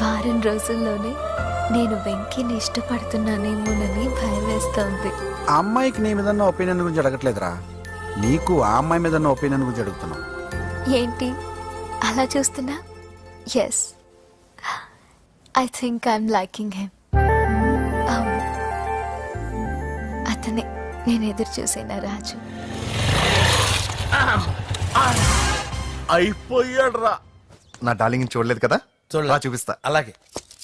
వారం రోజుల్లోనే నేను వెంకిని ఇష్టపడుతున్నానేమోనని భయం వేస్తోంది. ఆ అమ్మాయికి నీ మీద ఒపీనియన్ గురించి అడగట్లేదురా, నీకు ఆ అమ్మాయి మీద ఒపీనియన్ గురించి అడుగుతున్నావు. ఏంటి అలా చూస్తున్నా? Yes, I think I'm liking him. అవును, అతనే నేను ఎదురు చూసిన రాజు. అయిపోయాడు రా. నా డార్లింగ్ చూడలేదు కదా, చూడలా. రా చూపిస్తా. అలాగే,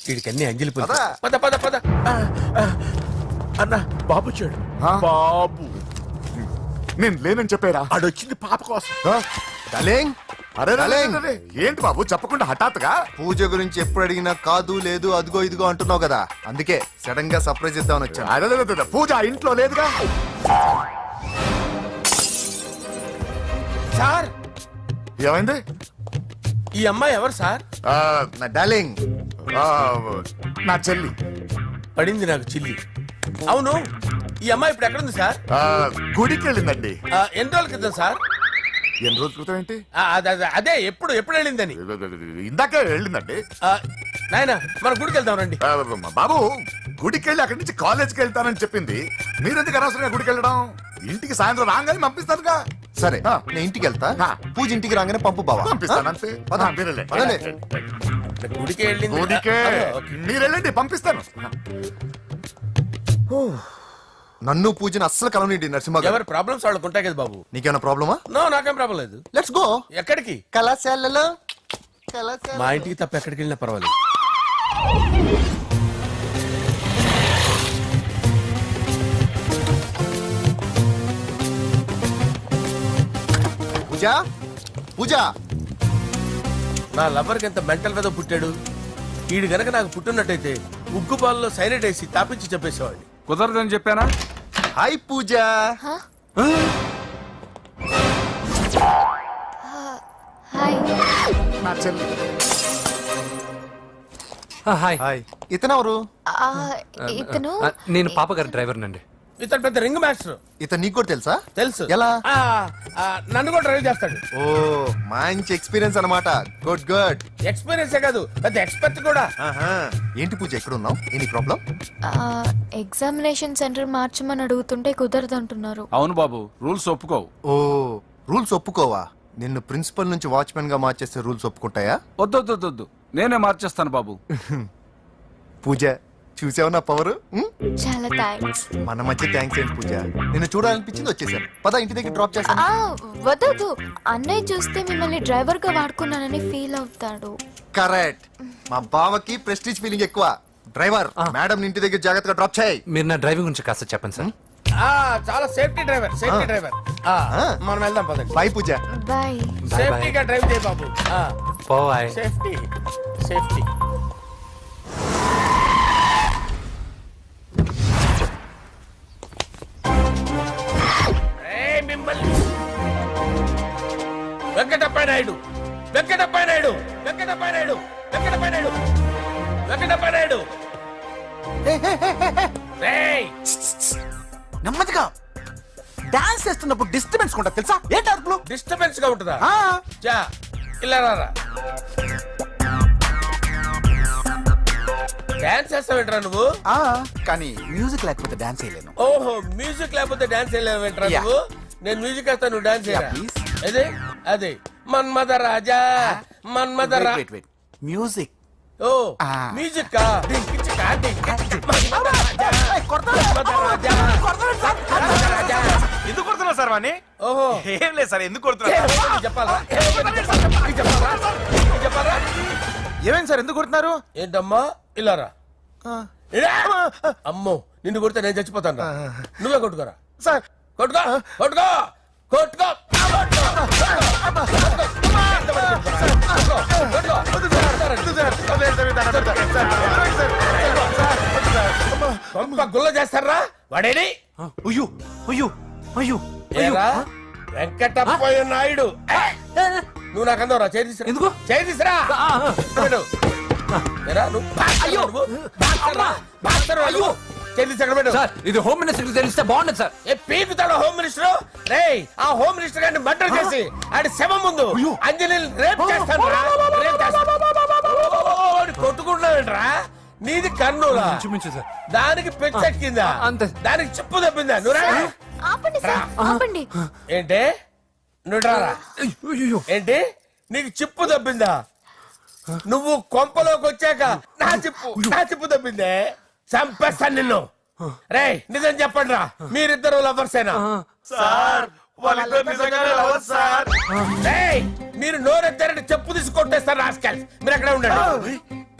వీడికి అన్ని అంజలి పూలు. పద. పద పద పద. అన్న బాబు చూడు. ఆ? బాబు నేను లేనని చెప్పారా? ఆడొచ్చింది పాప కోసం. డార్లింగ్, అరే రే, రే, డార్లింగ్. రే, రే. ఏంటి బాబు చెప్పకుండా హఠాత్తుగా? పూజ గురించి ఎప్పుడు అడిగినా కాదు లేదు అదిగో ఇదిగో అంటున్నావు కదా, అందుకే సడన్ గా సర్ప్రైజ్ ఇద్దామని వచ్చాను. అరే, రే, రే, రే, పూజ ఇంట్లో లేదుగా. సార్, ఏమైంది? ఈ అమ్మాయి ఎవరు సార్? ఆ, నా డార్లింగ్, ఆ, నా చెల్లి. పడింది నాకు చిల్లి. అవును, ఈ అమ్మాయి ఇప్పుడు ఎక్కడుంది సార్? ఆ, గుడికి వెళ్ళిందండి. ఎన్ని రోజుల క్రితం సార్? ఎన్ని రోజుల క్రితం ఏంటి? అదే ఎప్పుడు ఎప్పుడు వెళ్ళిందని. ఇందాకే వెళ్ళిందండి. నాయన మన గుడికి వెళ్దాం రండి. ఆ, బాబు గుడికి వెళ్ళి అక్కడి నుంచి కాలేజ్కి వెళ్తానని చెప్పింది. మీరెందుకు అనవసరంగా గుడికి వెళ్ళడం? ఇంటికి సాయంత్రం రాగానే పంపిస్తానుగా. సరే ఆ. నేను ఇంటికి వెళ్తా, ఆ. పూజ ఇంటికి రాగానే పంపు బావా. పంపిస్తాను అంతే. పద. ఆ, మీరు వెళ్ళండి. పదండి. గుడికి వెళ్ళింది. గుడికే. ఓకే. మీరు వెళ్ళండి, పంపిస్తాను. నన్ను పూజను అస్సలు కలవనిండి నరసింహ గారు. ఎవరి ప్రాబ్లమ్స్ వాళ్ళకు ఉంటాయి కదా బాబు. నీకేమైనా ప్రాబ్లమా? నో, నాకేం ప్రాబ్లం లేదు. Let's go. ఎక్కడికి? కళాశాలలో మా ఇంటికి తప్ప ఎక్కడికి వెళ్ళినా పర్వాలేదు. పూజ, పూజ. నా లవర్కి ఎంత మెంటల్ వెద పుట్టాడు. వీడు గనక నాకు పుట్టినట్టయితే ఉగ్గు పాలలో సైనట్ వేసి తాపించి చెప్పేసేవాడిని. కుదరదని చెప్పానా? హాయ్ పూజ. హాయ్. నా చెల్లి. హాయ్. హాయ్. ఇతనెవరు? ఆ, ఇతను నేను పాప గారి డ్రైవర్ నండి. ఇతను పెద్ద రింగ్ మాస్టర్. ఇతను నీకు కూడా తెలుసా? తెలుసు. ఎలా? నన్ను కూడా డ్రైవ్ చేస్తాడు. ఓ మంచి ఎక్స్పీరియన్స్ అన్నమాట. Good good. ఎక్స్పీరియన్సే కాదు, పెద్ద ఎక్స్పర్ట్ కూడా. ఏంటి పూజ ఎక్కడ ఉన్నావు? Any problem? ఎగ్జామినేషన్ సెంటర్ మార్చమని అడుగుతుంటే కుదరదంటున్నారు. అవును బాబు, రూల్స్ ఒప్పుకోవు. ఓ రూల్స్ ఒప్పుకోవా? నిన్ను ప్రిన్సిపల్ నుంచి వాచ్మెన్ గా మార్చేస్తే రూల్స్ ఒప్పుకుంటాయా? వద్దు నేనే మార్చేస్తాను బాబు. పూజ చూసావు నా పవర్ చాలా థ్యాంక్స్. మన మధ్య థ్యాంక్స్ ఏంటి పూజ, నిన్ను చూడాలనిపించింది వచ్చేసాను. పద ఇంటి దగ్గర డ్రాప్ చేస్తాను. వద్దు, అన్నయ్య చూస్తే మిమ్మల్ని డ్రైవర్ గా వాడుకున్నానని ఫీల్ అవుతాడు. కరెక్ట్. మా బావకి ప్రెస్టీజ్ ఫీలింగ్ ఎక్కువ. డ్రైవర్, మేడం ఇంటి దగ్గర జాగ్రత్తగా డ్రాప్ చేయి. మీరు నా డ్రైవింగ్ గురించి కాస్త చెప్పండి సార్. చాలా సేఫ్టీ డ్రైవర్, సేఫ్టీ డ్రైవర్. మనం వెళ్దాం పదండి. బాయ్ పూజ. బాయ్. సేఫ్టీగా డ్రైవ్ చేయి బాబు. పోవాయ్. Safety safety. మిమ్మల్ని వెంకటప్ప నాయుడు, వెంకటప్ప నాయుడు, వెంకటప్ప నాయుడు, వెంకటప్ప నాయుడు, వెంకటప్ప నాయుడు. నెమ్మదిగా డాన్స్ చేస్తున్నప్పుడు డిస్టర్బెన్స్ కూడా తెలుసా? ఏంటి అరుపులు? డిస్టర్బెన్స్ గా ఉంటుందా? ఆ, చా ఇలా రారా. డాన్స్ చేస్తావేంట్రా నువ్వు? ఆ, కానీ మ్యూజిక్ లేకపోతే డాన్స్ చేయలేను. ఓహో, మ్యూజిక్ లేకపోతే డాన్స్ చేయలేవేంట్రా Yeah. నువ్వు? నేను మ్యూజిక్ వేస్తా, నువ్వు డాన్స్ చేయరా? Yeah, please. అదే అదే మన్మద రాజా, మన్మద రా. Wait, wait. మ్యూజిక్. ఓ Ah. మ్యూజిక్ కా డింకిచి కా డింకిచి. మన్మద రాజా, మన్మద రాజా, మన్మద రాజా. ఎందుకు కొడుతున్నావు సార్ వాణ్ణి? ఓహో, ఏం లేదు సార్, ఎందుకు కొడుతున్నారు? నీకు చెప్పాలా? నీకు చెప్పాలా? నీకు చెప్పాలా? ఏమైంది సార్, ఎందుకు కొడుతున్నారు? ఏంటమ్మా ఇలా రా. ఇలా. అమ్మో, నిన్ను కొడితే నేను చచ్చిపోతాను రా. నువ్వే కొట్టుకోరా సార్ కొట్టుకో, కొట్టుకో, కొట్టుకో, కొంప గుల్ల చేస్తారా వాడేని? అయ్యో అయ్యో అయ్యో ఏరా వెంకటప్పయ్య నాయుడు, నువ్వు నాకు అందవరా? చేయి తీసురా. ఎందుకు? చేయి తీసురా. పెట్టు. ఏరా, నువ్వు బాక్సర్వా నువ్వు? బాక్సర్వా? బాక్సర్వా నువ్వు? చేయి తీసి అక్కడ పెట్టు. సార్ ఇది హోమ్ మినిస్టర్ తెలిస్తే బాగుండదు సార్. ఏ పీకుతాడు హోమ్ మినిస్టర్? రేయ్, ఆ హోమ్ మినిస్టర్ గారిని మర్డర్ చేసి ఆడి శవం ముందు అంజలిని రేప్ చేస్తాను రా. రేప్ చేస్తాను. కొట్టుకుంటున్నావేంట్రా? నీది కన్నులా? చూపించు సార్. దానికి పెచ్చెక్కిందా? అంతే. దానికి చిప్పు తప్పిందా? నువ్వు రా. ఆపండి సార్, ఆపండి. ఏంటి? నువ్వు రారా. అయ్యో. ఏంటి? నీకు చిప్పు తప్పిందా? నువ్వు కొంపలోకి వచ్చాక నా చిప్పు తప్పిందే. చంపేస్తాను నిన్ను. రేయ్, నిజం చెప్పండి రా, మీరిద్దరు లవర్సేనా? సార్ వాళ్ళిద్దరు నిజంగానే లవర్స్ సార్. రేయ్, మీరు నోరెత్తారంటే చెప్పు తీసి కొట్టేస్తారు రాస్కల్స్. మీరు ఎక్కడ ఉండండి.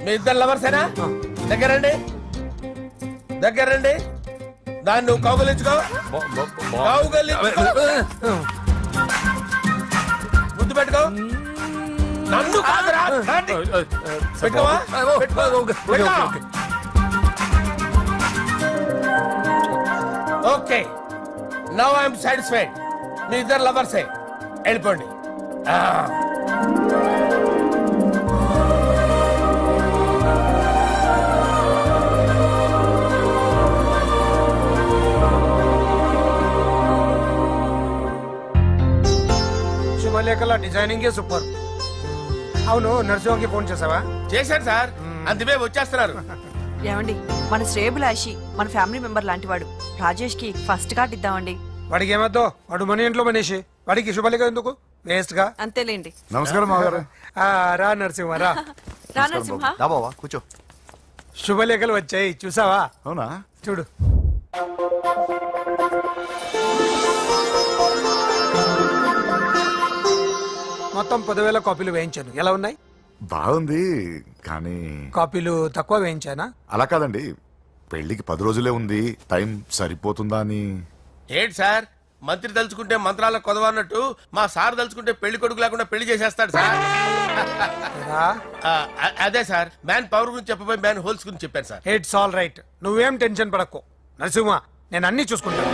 మీ ఇద్దరు లవర్సేనా? దగ్గరండి, దగ్గరండి. దాన్ని నువ్వు కౌగలించుకో, కౌగలించుకో, ముద్దు పెట్టుకో. నన్ను కాదురా. రండి. పెట్టుకోవా? పెట్టుకో. Okay, now I'm satisfied. మీ ఇద్దరు లవర్సే, వెళ్ళిపోండి. శుభలేఖల డిజైనింగ్ సూపర్. అవును, నర్సింహకి ఫోన్ చేసావా? చేశాను సార్, అందుకే వచ్చేస్తున్నారు. ఏమండి, మన శ్రేయబులాషి మన ఫ్యామిలీ మెంబర్ లాంటి వాడు. రాజేష్ కి ఫస్ట్ కార్డ్ ఇద్దామండి. వాడికి ఏమద్దో, వాడు మన ఇంట్లో మనిషి. వాడికి శుభలేఖ ఎందుకు? వేస్ట్ గా. అంతేలేండి. నమస్కారం మామగారు. రా నరసింహ రా. రా నరసింహ. దా బావా కూర్చో. శుభలేఖలు వచ్చాయి, చూసావా? అవునా? చూడు. మొత్తం 10,000 కాపీలు వేయించాను. ఎలా ఉన్నాయి? బాగుంది, కానీ కాపీలు తక్కువ వేయించానా? అలా కాదండి, పెళ్లికి 10 రోజులే ఉంది, టైం సరిపోతుందా అని. ఏంటి సార్, మంత్రి తలుచుకుంటే మంత్రాలకు కొదవన్నట్టు మా సార్ తలుచుకుంటే పెళ్లి కొడుకు లేకుండా పెళ్లి చేసేస్తాడు సార్. అదే సార్, మ్యాన్ పవర్ గురించి చెప్పబోయి మ్యాన్ హోల్స్ గురించి చెప్పాను సార్. It's all right. నువ్వేం టెన్షన్ పడకు నరసింహ, నేను అన్ని చూసుకుంటాను.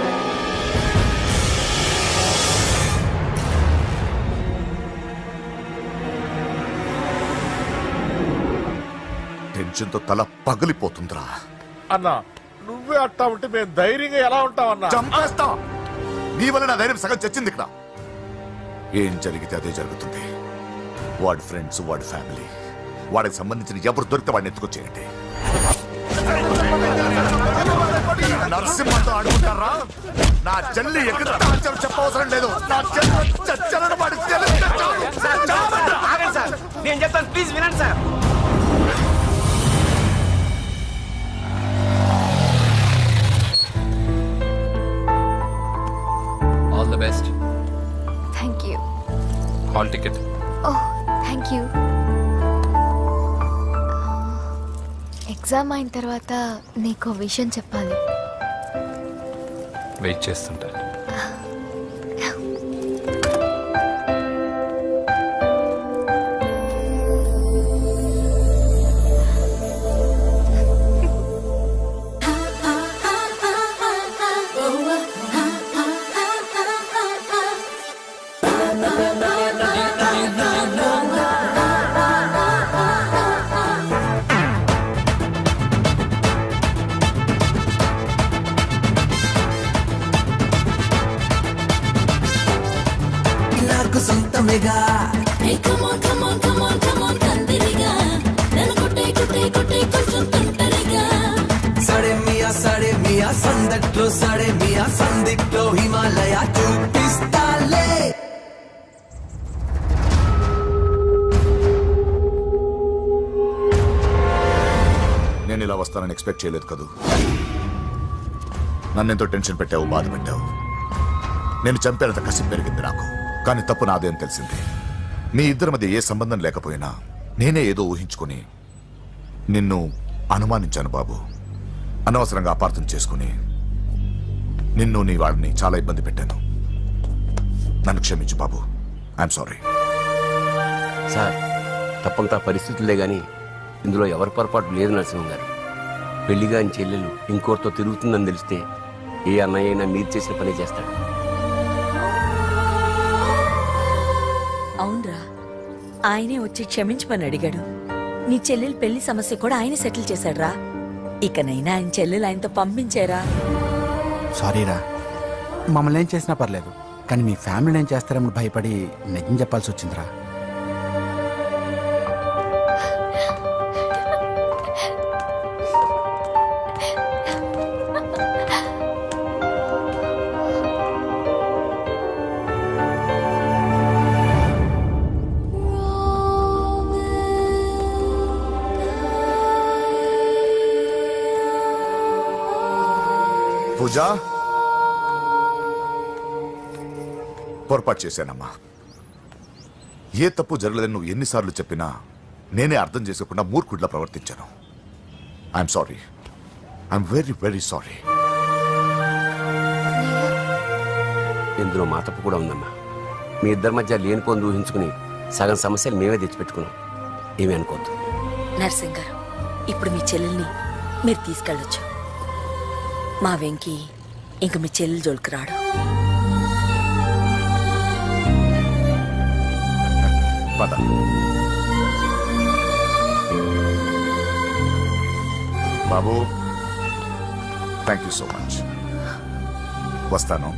టెన్షన్తో తల పగిలిపోతుందిరా. అన్నా, నువ్వే అట్టా ఉంటే మేము ధైర్యంగా ఎలా ఉంటామన్నా? చంపేస్తా. నీ వల్ల నా ధైర్యం సగం చచ్చింది ఇక్కడ. ఏం జరిగితే అదే జరుగుతుంది. వాడి ఫ్రెండ్స్, వాడి ఫ్యామిలీ, వాడికి సంబంధించిన ఎవరు దొరికితే వాడిని ఎత్తుకొచ్చేయండి. నరసింహతో ఆడుకుంటారా? నా చెల్లి ఎక్కడ చెప్పవసరం లేదు. నా చెల్లి చచ్చలను వాడి నేను చెప్తాను, ప్లీజ్ వినండి sir. Hall ticket. Oh thank you. Exam అయిన తర్వాత నీకు విషయం చెప్పాలి. వెయిట్ చేస్తుంటా. నాకు సొంతమేగా సడే మియా సందట్లో సడే మియా సందిట్లో హిమాలయ చూపిస్తాలే. నేను ఇలా వస్తానని ఎక్స్పెక్ట్ చేయలేదు కదూ. నన్నెంతో టెన్షన్ పెట్టావు, బాధ పెట్టావు. నేను చంపేంత కసి పెరిగింది నాకు. కానీ తప్పు నాదేం తెలిసింది. మీ ఇద్దరి మధ్య ఏ సంబంధం లేకపోయినా నేనే ఏదో ఊహించుకుని నిన్ను అనుమానించాను బాబు. అనవసరంగా అపార్థం చేసుకుని నిన్ను నీ వాడిని చాలా ఇబ్బంది పెట్టాను. నన్ను క్షమించు బాబు. I'm sorry. సార్ తప్పంతా పరిస్థితులే గాని ఇందులో ఎవరి పొరపాటు లేదు నరసింహం గారు. పెళ్లిగా ఆయన చెల్లెలు ఇంకోరితో తిరుగుతుందని తెలిస్తే ఏ అన్నయ్య అయినా మీరు చేసిన పని చేస్తాడు. అవునరా, ఆయనే వచ్చి క్షమించమని అడిగాడు. నీ చెల్లెలు పెళ్లి సమస్య కూడా ఆయన సెటిల్ చేశాడురా. ఇకనైనా ఆయన చెల్లెలు ఆయనతో పంపించారా? సారీరా, మమ్మల్ని ఏం చేసినా పర్లేదు, కానీ మీ ఫ్యామిలీని ఏం చేస్తారేమో భయపడి నిజం చెప్పాల్సి వచ్చిందిరా. పూజ, పొరపాటు చేశానమ్మా. ఏ తప్పు జరగలేదని నువ్వు ఎన్నిసార్లు చెప్పినా నేనే అర్థం చేసుకోకుండా మూర్ఖుడిలా ప్రవర్తించాను. I'm sorry. I'm very very sorry. ఇందులో మా తప్పు కూడా ఉందమ్మా. మీ ఇద్దరి మధ్య లేనిపోని ఊహించుకుని సగం సమస్యలు మేమే తెచ్చిపెట్టుకున్నాం. ఏమీ అనుకోవద్దు. నర్సింగ్ గారు, ఇప్పుడు మీ చెల్లెల్ని మీరు తీసుకెళ్ళొచ్చు. మా వెంకీ ఇంక మీ చెల్లెలు జోలికి రాడు. పద. బాబు, థ్యాంక్ యూ సో మచ్. వస్తాను.